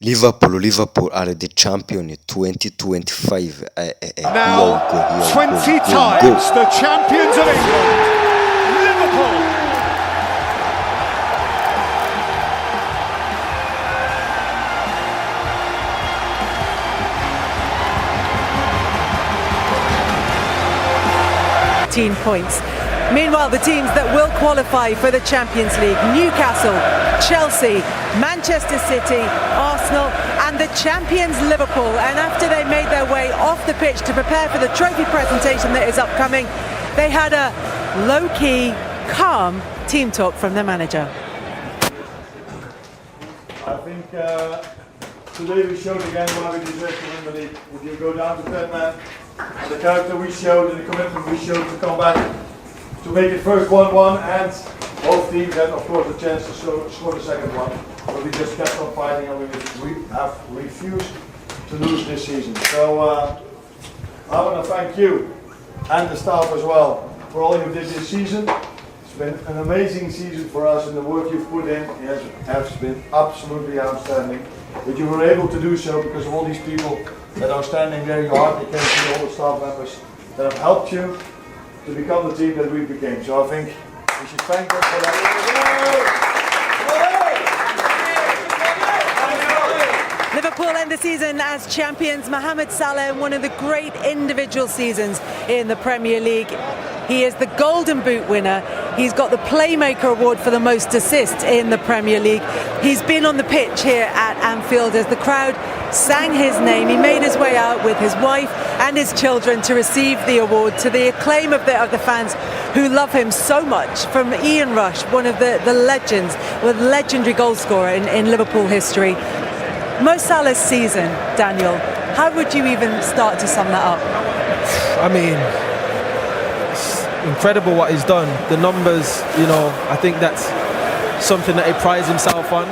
Liverpool are the champion in 2025. Now, 20 times the champions of England, Liverpool. Points. Meanwhile, the teams that will qualify for the Champions League: Newcastle, Chelsea, Manchester City, Arsenal, and the champions Liverpool. And after they made their way off the pitch to prepare for the trophy presentation that is upcoming, they had a low-key, calm team talk from their manager. I think today we showed again why we deserve to win the league. If you go down to 10 men, the character we showed and the commitment we showed to come back to make it first 1-1, and both teams had of course a chance to score the second one, but we just kept on fighting and we have refused to lose this season. So I want to thank you and the staff as well for all you did this season. It's been an amazing season for us, and the work you've put in has been absolutely outstanding. But you were able to do so because of all these people that are standing there. You hardly can see all the staff members that have helped you to become the team that we became. So I think we should thank them for that. Liverpool end the season as champions. Mohamed Salah in one of the great individual seasons in the Premier League. He is the Golden Boot winner. He's got the Playmaker Award for the most assists in the Premier League. He's been on the pitch here at Anfield as the crowd sang his name. He made his way out with his wife and his children to receive the award, to the acclaim of the fans who love him so much. From Ian Rush, one of the legends, the legendary goal scorer in Liverpool history. Mo Salah's season, Daniel, how would you even start to sum that up? I mean, it's incredible what he's done. The numbers, I think that's something that he prides himself on,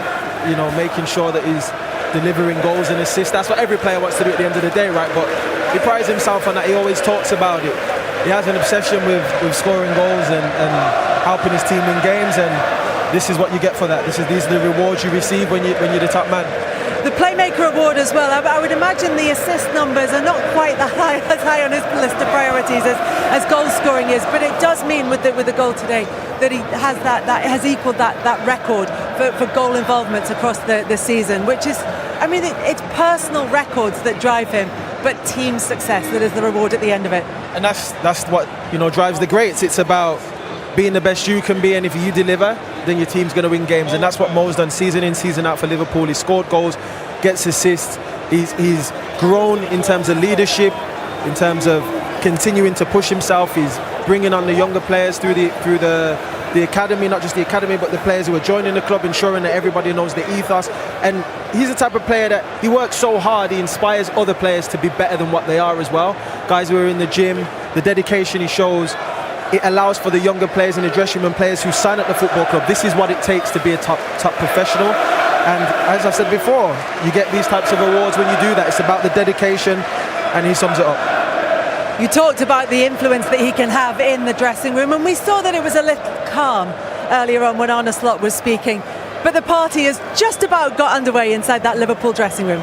making sure that he's delivering goals and assists. That's what every player wants to do at the end of the day, right? But he prides himself on that. He always talks about it. He has an obsession with scoring goals and helping his team in games, and this is what you get for that. These are the rewards you receive when you're the top man. The Playmaker Award as well. I would imagine the assist numbers are not quite as high on his list of priorities as goal scoring is, but it does mean with the goal today that he has that has equalled that record for goal involvements across the season, which is, it's personal records that drive him, but team success that is the reward at the end of it. And that's what drives the greats. It's about being the best you can be, and if you deliver, then your team's going to win games. And that's what Mo's done season in, season out for Liverpool. He's scored goals, gets assists. He's grown in terms of leadership, in terms of continuing to push himself. He's bringing on the younger players through the academy, not just the academy, but the players who are joining the club, ensuring that everybody knows the ethos. And he's the type of player that he works so hard, he inspires other players to be better than what they are as well. Guys who are in the gym, the dedication he shows, it allows for the younger players and the dressing room players who sign at the football club. This is what it takes to be a top professional. And as I said before, you get these types of awards when you do that. It's about the dedication, and he sums it up. You talked about the influence that he can have in the dressing room, and we saw that it was a little calm earlier on when Arne Slot was speaking. But the party has just about got underway inside that Liverpool dressing room.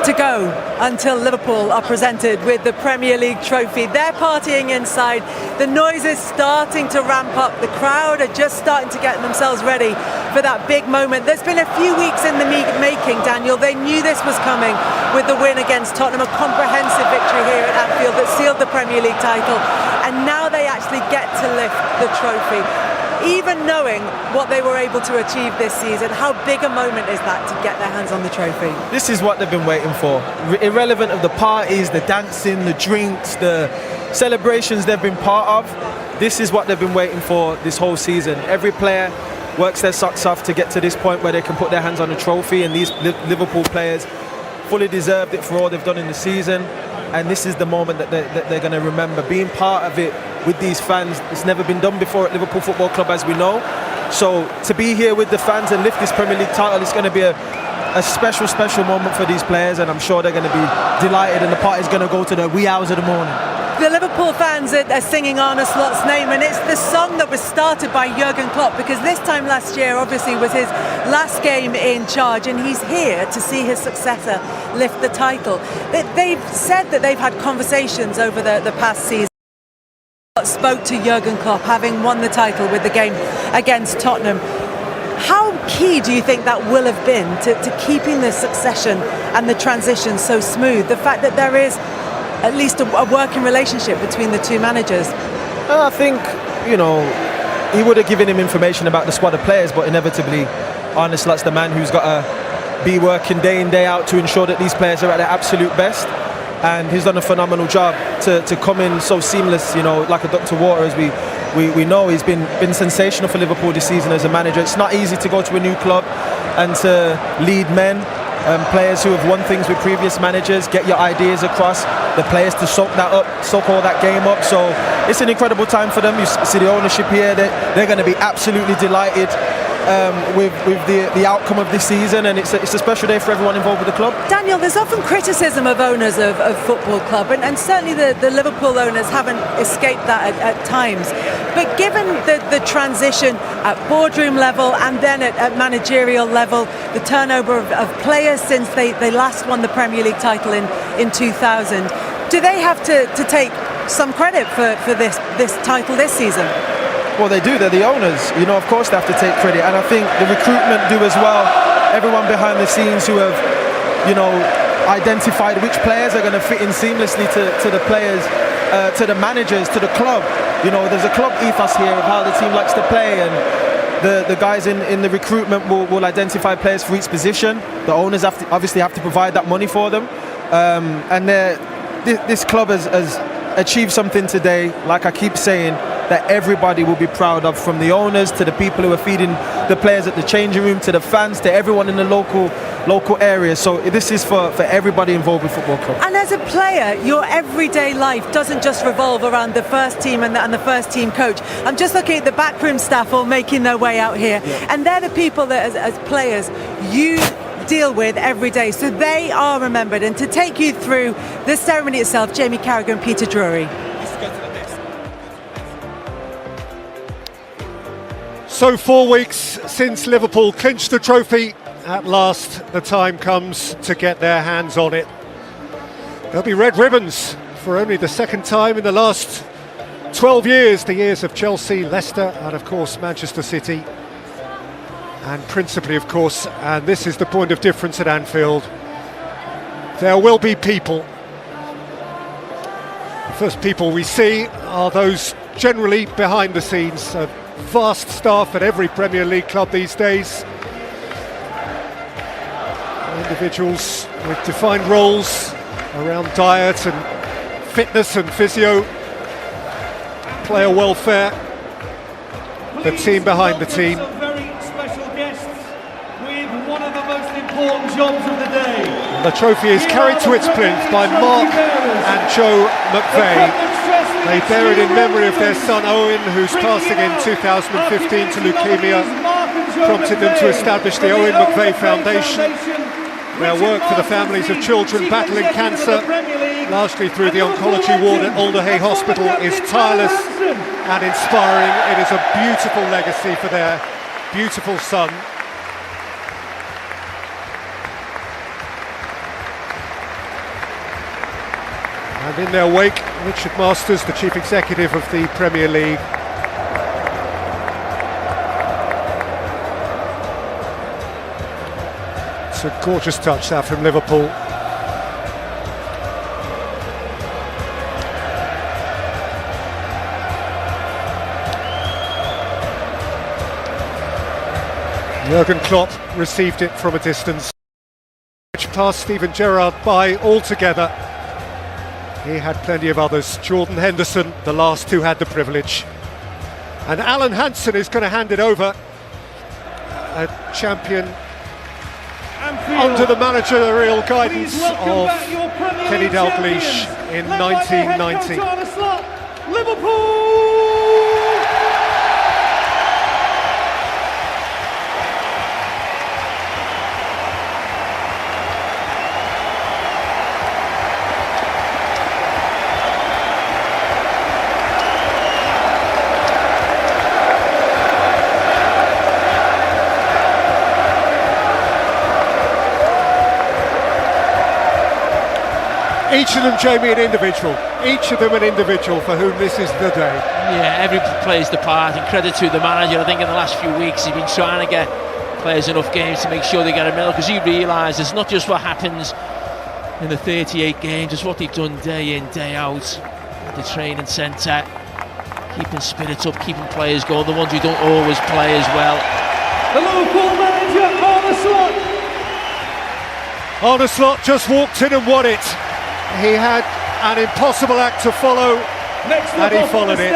To go until Liverpool are presented with the Premier League trophy. They're partying inside. The noise is starting to ramp up. The crowd are just starting to get themselves ready for that big moment. There's been a few weeks in the making, Daniel. They knew this was coming with the win against Tottenham, a comprehensive victory here at Anfield that sealed the Premier League title. And now they actually get to lift the trophy. Even knowing what they were able to achieve this season, how big a moment is that to get their hands on the trophy? This is what they've been waiting for. Irrelevant of the parties, the dancing, the drinks, the celebrations they've been part of, this is what they've been waiting for this whole season. Every player works their socks off to get to this point where they can put their hands on a trophy, and these Liverpool players fully deserved it for all they've done in the season. And this is the moment that they're going to remember, being part of it with these fans. It's never been done before at Liverpool Football Club, as we know. So to be here with the fans and lift this Premier League title, it's going to be a special moment for these players, and I'm sure they're going to be delighted, and the party's going to go to the wee hours of the morning. The Liverpool fans are singing Arne Slot's name, and it's the song that was started by Jurgen Klopp, because this time last year obviously was his last game in charge, and he's here to see his successor lift the title. They've said that they've had conversations over the past season. Spoke to Jurgen Klopp, having won the title with the game against Tottenham. How key do you think that will have been to keeping the succession and the transition so smooth? The fact that there is at least a working relationship between the two managers. I think, he would have given him information about the squad of players, but inevitably Arne Slot's the man who's got to be working day in, day out to ensure that these players are at their absolute best. And he's done a phenomenal job to come in so seamless, like a duck to water, as we know. He's been sensational for Liverpool this season as a manager. It's not easy to go to a new club and to lead men, players who have won things with previous managers, get your ideas across, the players to soak all that game up. So it's an incredible time for them. You see the ownership here, they're going to be absolutely delighted with the outcome of this season, and it's a special day for everyone involved with the club. Daniel, there's often criticism of owners of football club, and certainly the Liverpool owners haven't escaped that at times. But given the transition at boardroom level and then at managerial level, the turnover of players since they last won the Premier League title in 2000, do they have to take some credit for this title this season? Well, they do. They're the owners. Of course they have to take credit. And I think the recruitment do as well. Everyone behind the scenes who have, identified which players are going to fit in seamlessly to the players, to the managers, to the club. There's a club ethos here of how the team likes to play, and the guys in the recruitment will identify players for each position. The owners obviously have to provide that money for them. And this club has achieved something today, like I keep saying, that everybody will be proud of, from the owners to the people who are feeding the players at the changing room, to the fans, to everyone in the local area. So this is for everybody involved with football club. And as a player, your everyday life doesn't just revolve around the first team and the first team coach. I'm just looking at the backroom staff all making their way out here, and they're the people that as players you deal with every day, so they are remembered. And to take you through the ceremony itself, Jamie Carragher, Peter Drury. So 4 weeks since Liverpool clinched the trophy, at last the time comes to get their hands on it. There'll be red ribbons for only the second time in the last 12 years, the years of Chelsea, Leicester and of course Manchester City. And principally, of course, and this is the point of difference at Anfield, there will be people. The first people we see are those generally behind the scenes. A vast staff at every Premier League club these days. Individuals with defined roles around diet and fitness and physio, player welfare, the team behind the team. Important jobs of the day. The trophy is carried to its plinth by Mark and Joe McVeigh. They bear it in memory of their son Owen, whose passing in 2015 to leukemia prompted them to establish the Owen McVeigh Foundation. Their work for the families of children battling cancer, largely through the oncology ward at Alderhay Hospital, is tireless and inspiring. It is a beautiful legacy for their beautiful son. And in their wake, Richard Masters, the chief executive of the Premier League. It's a gorgeous touch, that, from Liverpool. Jurgen Klopp received it from a distance, which passed Steven Gerrard by altogether. He had plenty of others. Jordan Henderson, the last who had the privilege. And Alan Hansen is going to hand it over a champion under the managerial guidance of Kenny Dalglish in 1990. Liverpool! Each of them, Jamie, an individual. Each of them an individual for whom this is the day. Yeah, every plays the part, and credit to the manager. I think in the last few weeks he's been trying to get players enough games to make sure they get a medal, because he realises it's not just what happens in the 38 games, it's what they've done day in, day out at the training centre, keeping spirits up, keeping players going, the ones who don't always play as well. The Liverpool manager, Arne Slot. Arne Slot just walked in and won it. He had an impossible act to follow, and he followed it.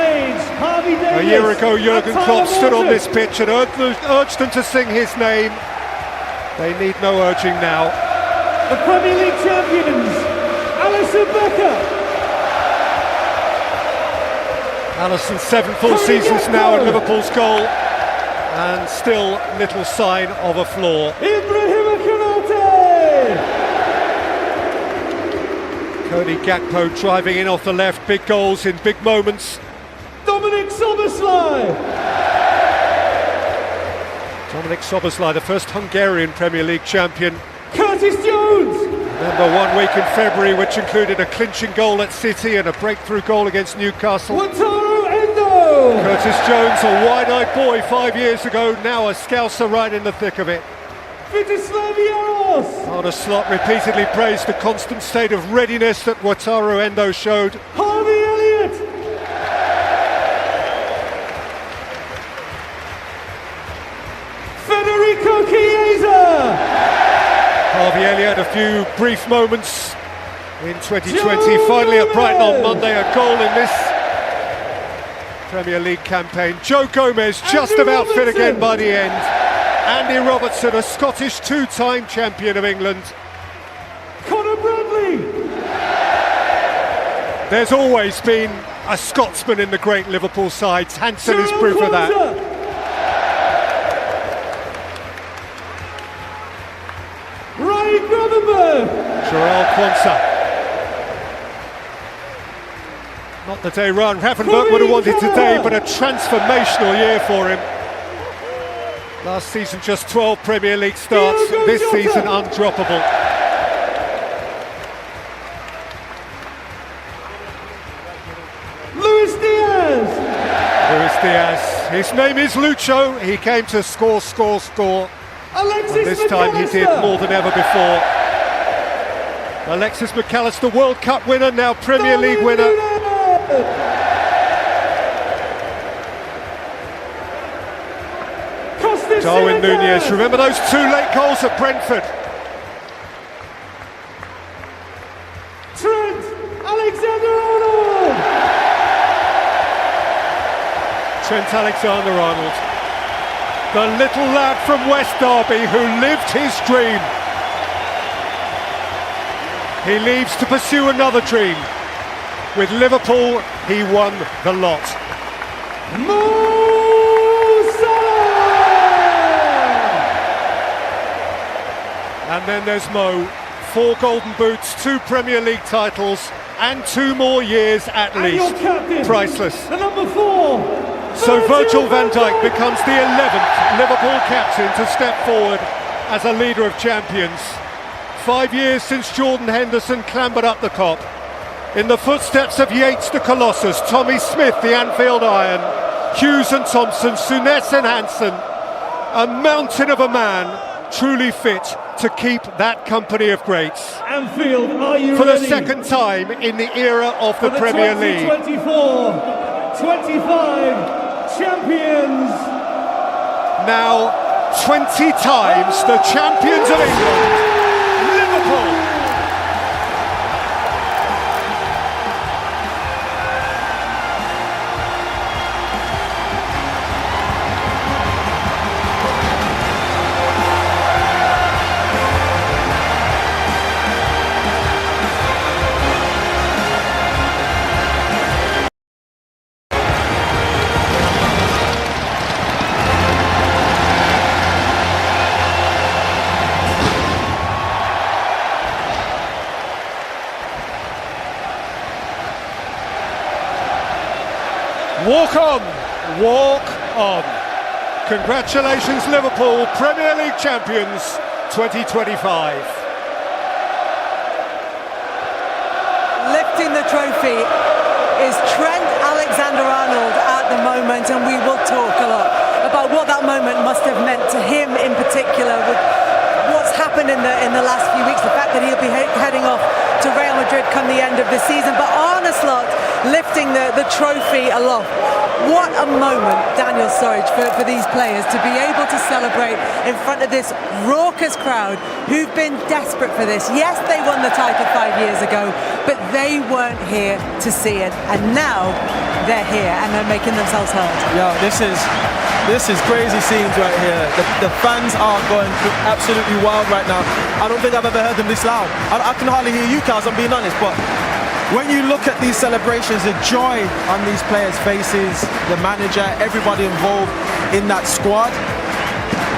A year ago, Jurgen Klopp stood on this pitch and urged them to sing his name. They need no urging now. The Premier League champions, Alisson Becker. Alisson's 7 full seasons now at Liverpool's goal, and still little sign of a flaw. Ibrahima Konate. Cody Gakpo driving in off the left, big goals in big moments. Dominic Szoboszlai. Dominic Szoboszlai, the first Hungarian Premier League champion. Curtis Jones. Remember 1 week in February, which included a clinching goal at City and a breakthrough goal against Newcastle. Wataru Endo. Curtis Jones, a wide-eyed boy 5 years ago, now a Scouser right in the thick of it. Vitislav Jaros. Arne Slot repeatedly praised the constant state of readiness that Wataru Endo showed. Harvey Elliott. Federico Chiesa. Harvey Elliott, a few brief moments in 2020. Finally at Brighton on Monday, a goal in this Premier League campaign. Joe Gomez just about fit again by the end. Andy Robertson, a Scottish 2-time champion of England. Conor Bradley. There's always been a Scotsman in the great Liverpool sides. Hansen is proof of that. Ryan Gravenberch. Joel Quansah. Not the day Ryan Gravenberch would have wanted today, but a transformational year for him. Last season just 12 Premier League starts, this season undroppable. Luis Diaz. Luis Diaz. His name is Lucho. He came to score. Alexis And this time he did more than ever before. Alexis McAllister, World Cup winner, now Premier League winner. Darwin Núñez, remember those 2 late goals at Brentford? Trent Alexander-Arnold. Trent Alexander-Arnold, the little lad from West Derby who lived his dream. He leaves to pursue another dream. With Liverpool, he won the lot. And then there's Mo, 4 Golden Boots, 2 Premier League titles, and 2 more years at least. Priceless. The number 4. So Virgil van Dijk becomes the 11th Liverpool captain to step forward as a leader of champions. 5 years since Jordan Henderson clambered up the Kop. In the footsteps of Yates the Colossus, Tommy Smith the Anfield Iron, Hughes and Thompson, Souness and Hansen, a mountain of a man, truly fit to keep that company of greats. Anfield, are you for ready? The second time in the era of the Premier League. 24-25 champions. Now 20 times the champions of England, Liverpool. Walk on, walk on. Congratulations Liverpool, Premier League champions 2025. Lifting the trophy is Trent Alexander-Arnold at the moment, and we will talk a lot about what that moment must have meant to him in particular, with what's happened in the last few weeks, the fact that he'll be heading off to Real Madrid come the end of the season. But Arne Slot lifting the trophy aloft. What a moment, Daniel Sturridge, for these players to be able to celebrate in front of this raucous crowd who've been desperate for this. Yes, they won the title 5 years ago, but they weren't here to see it, and now they're here and they're making themselves heard. Yeah, this is crazy scenes right here. The fans are going absolutely wild right now. I don't think I've ever heard them this loud. I can hardly hear you, Kaz, I'm being honest, but when you look at these celebrations, the joy on these players' faces, the manager, everybody involved in that squad,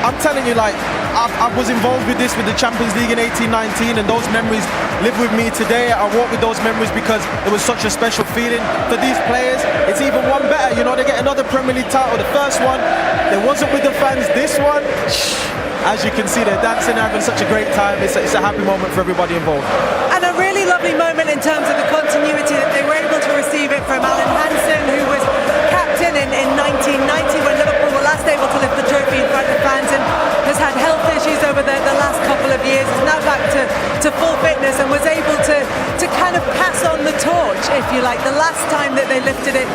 I'm telling you, like, I was involved with this with the Champions League in 18-19, and those memories live with me today. I walk with those memories because it was such a special feeling. For these players, it's even one better. You know, they get another Premier League title. The first one, they wasn't with the fans. This one, as you can see, they're dancing, having such a great time. It's a happy moment for everybody involved. And a really lovely moment in terms of the continuity that they were able to receive it from Alan Hansen, who was captain in 1990 when Liverpool were last able to lift the trophy in front of fans, and has had health issues over the last couple of years. Is now back to full fitness and was able to kind of pass on the torch, if you like. The last time that they lifted it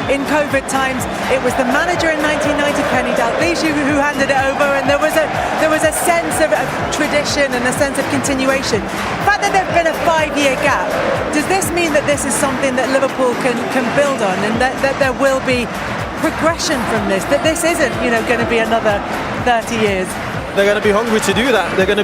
in COVID times, it was the manager in 1990, Kenny Dalglish, who handed it over, and there was a sense of tradition and a sense of continuation. The fact that there's been a 5-year gap, does this mean that this is something that Liverpool can build on, and that there will be progression from this, that this isn't, going to be another 30 years? They're going to be hungry to do that. They're going to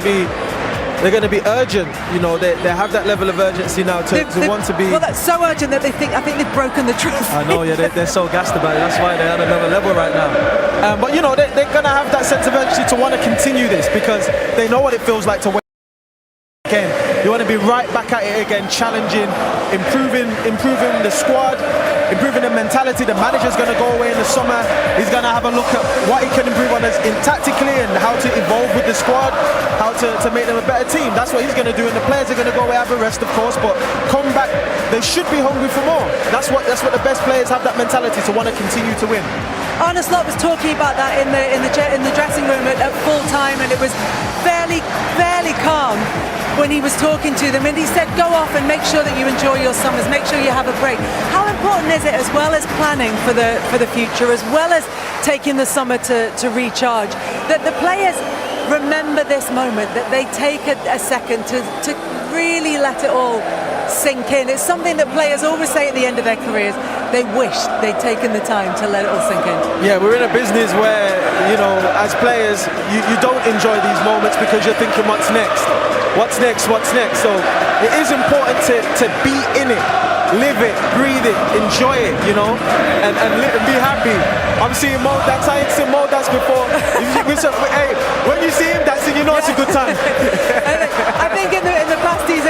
be urgent. They have that level of urgency now to want to be. Well, that's so urgent that I think they've broken the trophy. I know, yeah, they're so gassed about it. That's why they're at another level right now. But they're going to have that sense of urgency to want to continue this, because they know what it feels like to win again. You want to be right back at it again, challenging, improving the squad, improving the mentality. The manager's going to go away in the summer. He's going to have a look at what he can improve on tactically, and how to evolve with the squad, how to make them a better team. That's what he's going to do, and the players are going to go away, have a rest, of course, but come back. They should be hungry for more. That's what the best players have, that mentality to want to continue to win. Arne Slot was talking about that in the dressing room at full time, and it was fairly calm when he was talking to them, and he said, go off and make sure that you enjoy your summers, make sure you have a break. How important is it, as well as planning for the future, as well as taking the summer to recharge, that the players remember this moment, that they take a second to really let it all sink in? It's something that players always say at the end of their careers. They wish they'd taken the time to let it all sink in. Yeah, we're in a business where, as players, you don't enjoy these moments because you're thinking, what's next? What's next? So it is important to be in it, live it, breathe it, enjoy it, and be happy. I'm seeing Mo dance. I ain't seen Mo dance before. Hey, when you see him dancing, you know it's a good time. I think in the past he's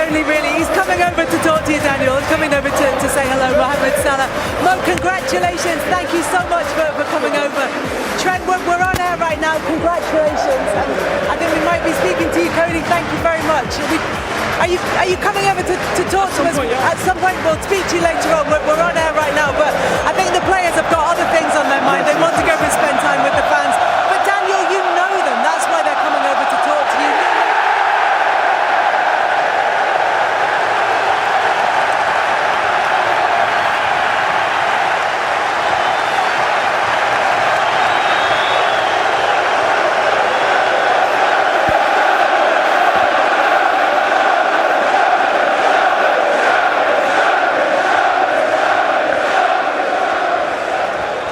coming over to talk to you, Daniel. He's coming over to say hello, Mohamed Salah. Mo, congratulations. Thank you so much for coming over. Trent, we're on air right now. Congratulations. I think we might be speaking to you, Cody. Thank you very much. Are you coming over to talk to us at some point? We'll speak to you later on. We're on air right now, but I think the players have got other things on their mind. They want to go and spend time with the fans. But Daniel, you know them. That's why they're coming over to talk to you.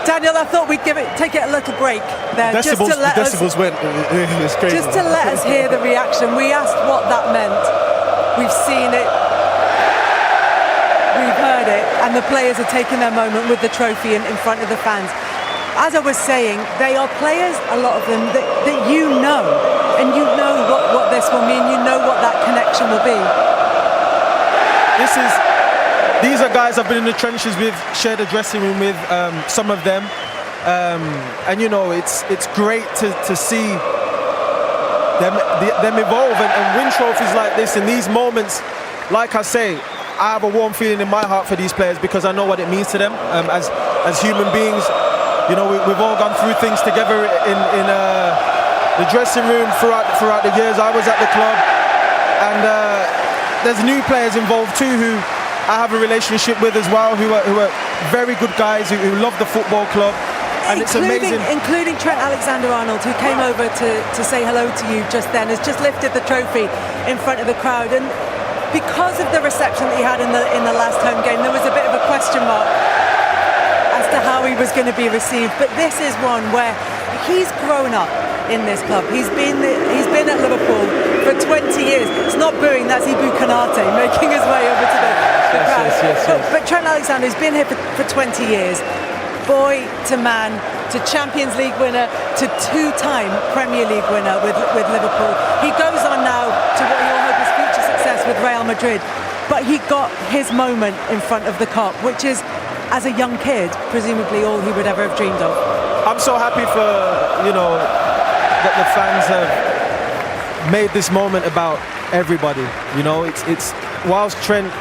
Daniel, I thought we'd take it a little break there. Decibels went. It's crazy. Just to let us hear the reaction. We asked what that meant. We've seen it. We've heard it. And the players are taking their moment with the trophy in front of the fans. As I was saying, they are players, a lot of them, that you know. And you know what this will mean. You know what that connection will be. This is these are guys I've been in the trenches with, shared a dressing room with, some of them. And you know, it's great to see them evolve and win trophies like this in these moments. Like I say, I have a warm feeling in my heart for these players because I know what it means to them as human beings. You know, we've all gone through things together in the dressing room throughout the years I was at the club, and there's new players involved too who I have a relationship with as well, who are very good guys who love the football club. And it's amazing. Including Trent Alexander-Arnold, who came over to say hello to you just then, has just lifted the trophy in front of the crowd. And because of the reception that he had in the last home game, there was a bit of a question mark as to how he was going to be received. But this is one where he's grown up in this club. He's been at Liverpool for 20 years. It's not booing, that's Ibu Kanate making his way over to the crowd. Yes. But Trent Alexander has been here for 20 years. Boy to man, to Champions League winner, to two-time Premier League winner with Liverpool. He goes on now to what he all hope is future success with Real Madrid. But he got his moment in front of the Kop, which is, as a young kid, presumably all he would ever have dreamed of. I'm so happy for, you know, that the fans have made this moment about everybody. You know, it's whilst Trent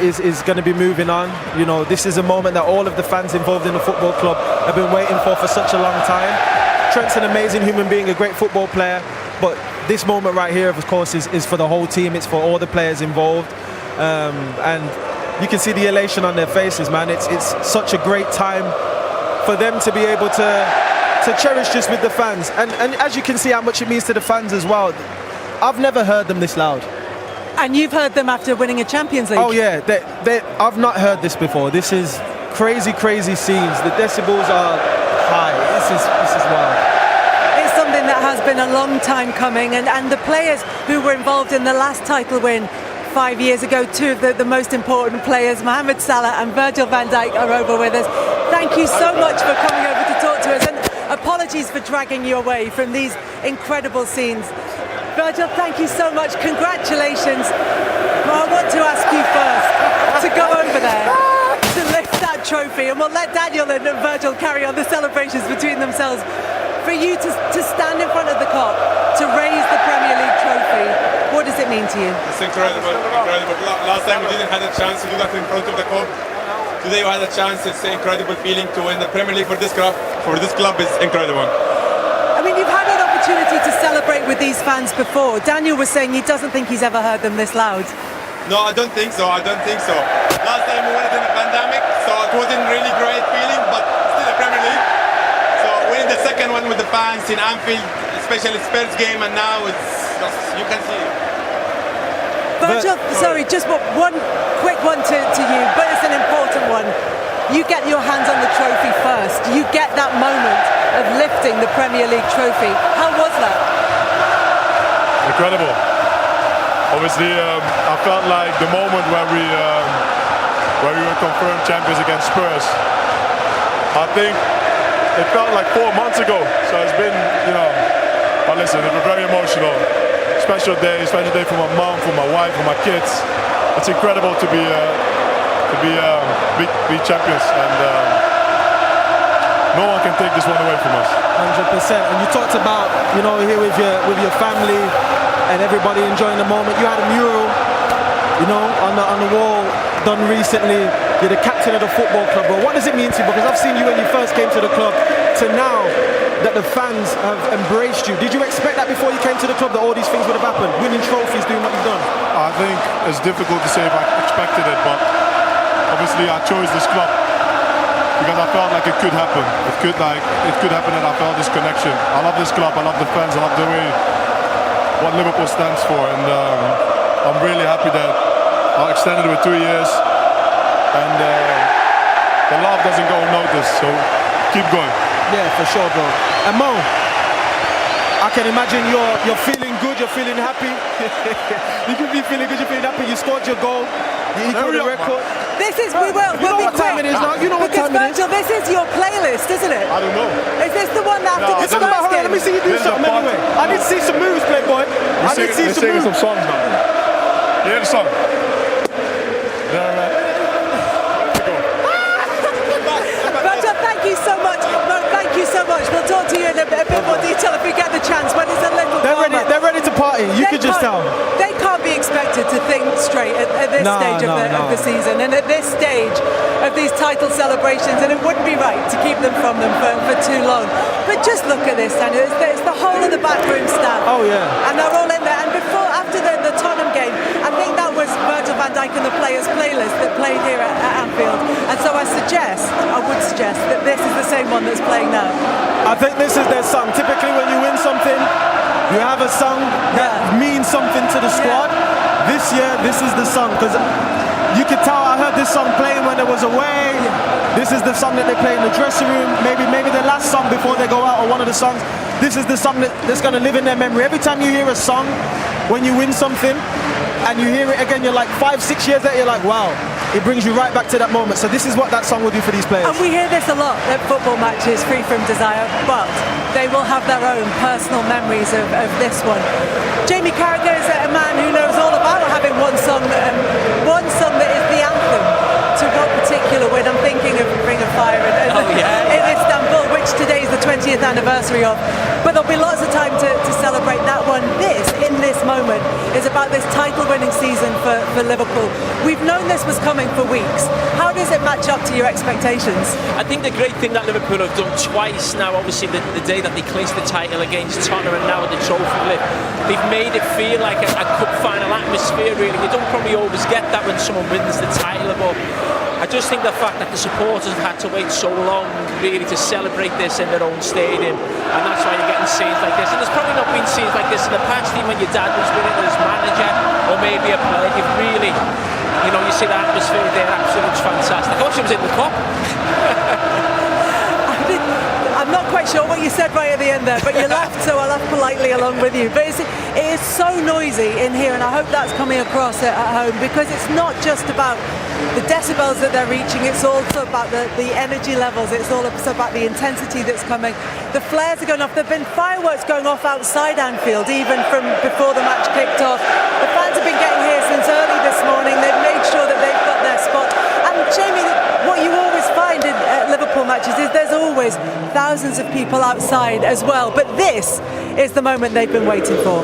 is going to be moving on, you know, this is a moment that all of the fans involved in the football club have been waiting for such a long time. Trent's an amazing human being, a great football player, but this moment right here, of course, is for the whole team. It's for all the players involved, and you can see the elation on their faces, man. It's such a great time for them to be able to cherish this with the fans, and as you can see how much it means to the fans as well. I've never heard them this loud. And you've heard them after winning a Champions League. Oh yeah, I've not heard this before. This is crazy scenes. The decibels are high. This is wild. It's something that has been a long time coming, and the players who were involved in the last title win 5 years ago, two of the most important players, Mohamed Salah and Virgil van Dijk, are over with us. Thank you so much for coming over to talk to us, and apologies for dragging you away from these incredible scenes. Virgil, thank you so much. Congratulations. Well, I want to ask you first to go over there to lift that trophy, and we'll let Daniel and Virgil carry on the celebrations between themselves. For you to stand in front of the Kop, to raise the Premier League trophy, what does it mean to you? It's incredible. Last time we didn't have a chance to do that in front of the Kop. Today we had a chance. It's an incredible feeling to win the Premier League for this club. For this club, it's incredible. I mean, you've had an opportunity to celebrate with these fans before. Daniel was saying he doesn't think he's ever heard them this loud. No, I don't think so. Last time we won it in the pandemic, so it wasn't really great feeling, but still a Premier League. So winning the second one with the fans in Anfield, especially Spurs game, and now it's just, you can see it. Virgil, sorry, just one quick one to you, but it's an important one. You get your hands on the trophy first. You get that moment of lifting the Premier League trophy. How was that? Incredible. Obviously, I felt like the moment where we were confirmed champions against Spurs. I think it felt like 4 months ago. So it's been, you know, but listen, it was very emotional. Special day for my mom, for my wife, for my kids. It's incredible to be champions, and no one can take this one away from us. 100%. And you talked about, you know, here with your family and everybody enjoying the moment. You had a mural, you know, on the wall done recently. You're the captain of the football club, bro. What does it mean to you? Because I've seen you when you first came to the club to now that the fans have embraced you. Did you expect that before you came to the club, that all these things would have happened? Winning trophies, doing what you've done? I think it's difficult to say if I expected it, but obviously I chose this club because I felt like it could happen. It could happen, and I felt this connection. I love this club, I love the fans, I love the way what Liverpool stands for, and I'm really happy that I extended it with 2 years, and the love doesn't go unnoticed, so keep going. Yeah, for sure, bro. And Mo, I can imagine you're feeling good, you're feeling happy. You could be feeling good, you're feeling happy. You scored your goal. You equaled the record. We'll be what time it is now. You know what time it is. Virgil, this is your playlist, isn't it? I don't know. Is this the one after the Spurs game? Let me see you do something anyway. I need to see some moves, Playboy. I need to see some moves. Some songs now. You hear the song? Yeah, right. you tell if we get the chance when it's a little calmer? They're ready to party. You could just tell. They can't be expected to think straight at this stage of the season and at this stage of these title celebrations, and it wouldn't be right to keep them from them for too long. But just look at this, Daniel. It's the whole of the backroom staff. Oh yeah. And they're all in there. And after the Tottenham game, I think that was Virgil van Dijk and the Players playlist that played here at Anfield. And so I would suggest that this is the same one that's playing now. I think this is their song. Typically when you win something, you have a song that means something to the squad. This year, this is the song, because you could tell I heard this song playing when it was away. This is the song that they play in the dressing room. Maybe the last song before they go out, or one of the songs. This is the song that's going to live in their memory. Every time you hear a song, when you win something, and you hear it again, you're like 5-6 years later, you're like, wow. It brings you right back to that moment. So this is what that song will do for these players. And we hear this a lot at football matches, free from desire, but they will have their own personal memories of this one. Jamie Carragher is a man who knows all about having one song that is the anthem to what particular win. I'm thinking of Ring of Fire in Istanbul, which today is the 20th anniversary of. But there'll be lots of time to celebrate that one. In this moment, is about this title-winning season for Liverpool. We've known this was coming for weeks. How does it match up to your expectations? I think the great thing that Liverpool have done twice now, obviously the day that they clinched the title against Tottenham and now at the trophy lift, they've made it feel like a cup final atmosphere, really. You don't probably always get that when someone wins the title, but I just think the fact that the supporters have had to wait so long really to celebrate this in their own stadium, and that's why you're getting scenes like this. And there's probably not been scenes like this in the past, even when your dad was with it as manager or maybe a player. You've really, you see the atmosphere there, absolutely fantastic. I wish it was in the cup. I'm not quite sure what you said right at the end there, but you laughed, so I laughed politely along with you. But it is so noisy in here, and I hope that's coming across at home, because it's not just about the decibels that they're reaching, it's also about the energy levels, it's also about the intensity that's coming. The flares are going off. There have been fireworks going off outside Anfield, even from before the match kicked off. The fans have been getting here since early this morning. They've made sure that they've got their spot. And Jamie, what you always find at Liverpool matches is there's always thousands of people outside as well. But this is the moment they've been waiting for.